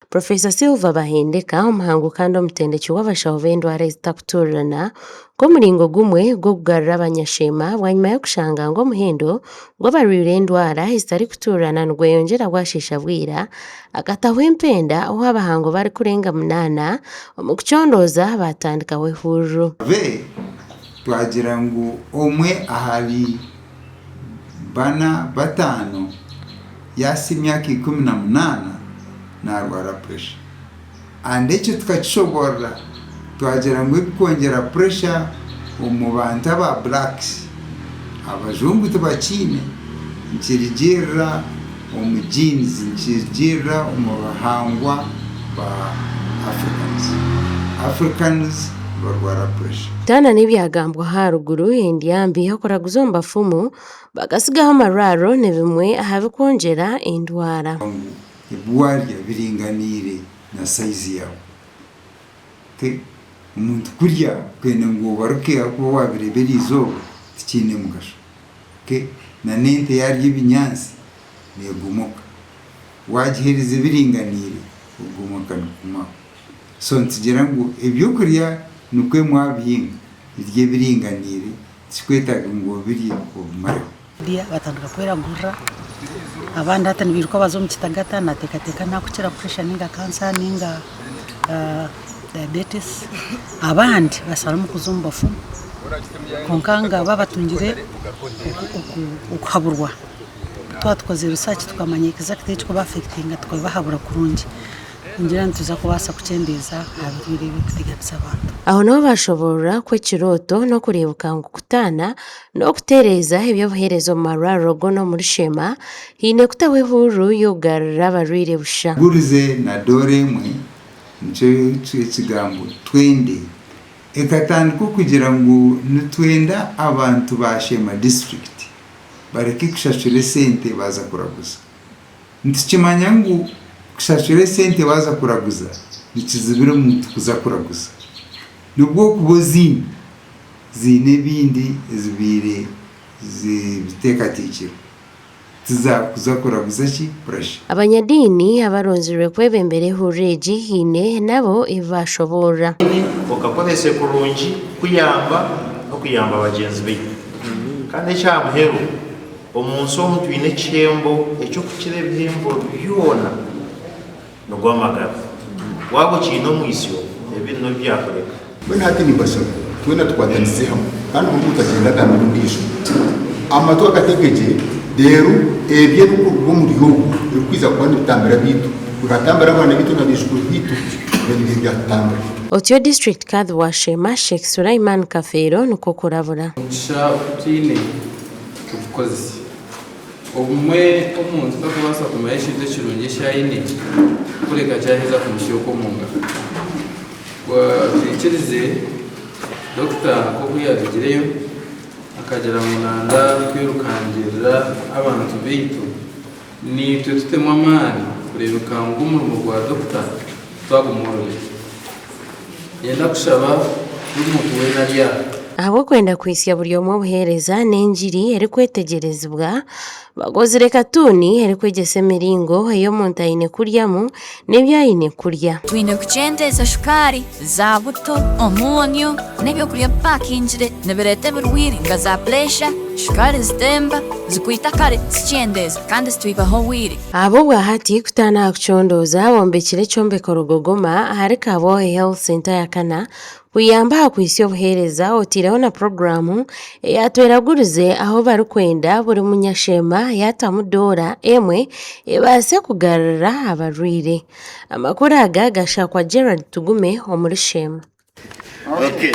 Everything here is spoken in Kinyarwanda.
Professor Silva Bahendeka umuhango kandi omutendeki w'abashaho b'endwara ezitakuturirana nk'omuringo gumwe gw'okugarura abanyashema bwanyuma y'okushanga ngu omuhendo gw'abarwaire endwara ezitarikuturirana nigweyongyera bwashiisha bwira akataho empenda aho abahango barikurenga 8 omu kucondooza batandikaho ihuriro. Twagira ngu omwe ahari bana batano yasi emyaka 18 narwara pressure and ekyo tukakishobora twagira ngu ebikongera pressure omu bantu aba blacks abajungu tubakine nkirigirira omu genes nkirigirira omu bahangwa ba Africans barwara pressure. Tana n'ebyagambwa haruguru endyambi hakoraguza omu bafumu bagasigaho amarwaro ne bimwe ahabikongera endwara. Ebwarya biringaniire na size yawe. Omuntu kurya kwenda ngu obaruke akuba wabirebera izooba tikiine mugasho. Na n'ente yarya ebinyansi neegomoka. Wagihereza ebiringaniire ogomoka nikumaho. So nitugira ngu ebyokurya nukwe mwabihinga birya ebiringaniire tikikwetaga ngu obirye obimareho. Batandika kweragurira abandi hati nibiruka baza omu kitagata nateekateka nakukira pressure ninga cancer ninga diabetes abandi basalamu kuza omu bafumu konka nga babatungire okuhaburwa twatukoze research tukamanya exactly ekikuba affectinga tukabahabura kurungi ngira ntuza kubasa kucendeeza abirwire bikuteganisa abantu. Aho nabo bashobora kw'ekirooto n'okureebuka ngu kutaana n'okutereeza ebyobuheereza omu marwariro go n'omu Rushema hiine kutaho ihuriro y'okugarurira abarwaire busha. Gurize na dore emwe nikyo ekigambo twende ekatandika okugira ngu nitwenda abantu ba Shema district bareke kushashura esente baza kuraguza. Nitukimanya ngu kushashura esente baza kuraguza nikizibira omuntu kuza kuraguza nubwo kuba ziine ebindi ezibaire zibiteekateekire tizakuza kuraguza ki pressure. Abanyadiini abaronzirwe kwebembera ihuriro egi hiine nabo ebibashobora okakozese kurungi kuyamba n'okuyamba bagyenzi baitu kandi ekyamuheru omunsi omu twine ekihembo ekyokukira ebihembo byona nogw'amagara waba okiine omwisyo ebyo nibyo byakureka. Bwenu hati nibasaba twena tukwatanise hamwe kandi omuntu agenda ondiijo amatu agategeje deru ebyo ebikuruga omuri ogu ebikwiza kuba nibitambira biitu bigatambira abaana biitu n'abaishukuru biitu ebyo byatambira. Otyo district kadhi wa Shema Sheikh Sulaiman Kafeero nikwo kurabura. Omugisha tiine obukozesi obumwe omuntu takubasa kumanya ekintu ekirungi ekyaine kureka kyaheza kumushyoko omu ngaro twikirize dokita nk'oku yabigireyo akagira ngu nanda kwirukangirira abantu baitu nitwe tutemu amaani kureebeka ngu omurimo gwa dokita twagumworore yenda kushaba buri muntu weena aryaba ahabw'okwenda kwisya buri omwe obuheereza n'engiri erikwetegerezibwa bagozire katuuni erikwegyesa emiringo ei omuntu aine kuryamu n'ebyo aine kurya. Twine kucendeeza shukaari za buto omunyu n'ebyokurya bipakingire nibireeta emirwire nga za pressure shukaari zitemba zikwita kare zikyendeeza kandi zitwibaho obwire. Abo bwahati kutaana aha kucondooza bombekire ekyombeko Rugogoma ahari Kabohe Health Center ya Kana kuyamba aha kwisya obuheereza otiireho na programu eyatweragurize aho barikwenda buri munyashema yatamu doora emwe ebaase kugarurira abarwaire. Amakuru aga gashakwa Gerald Tugume omu Rushema. Okay.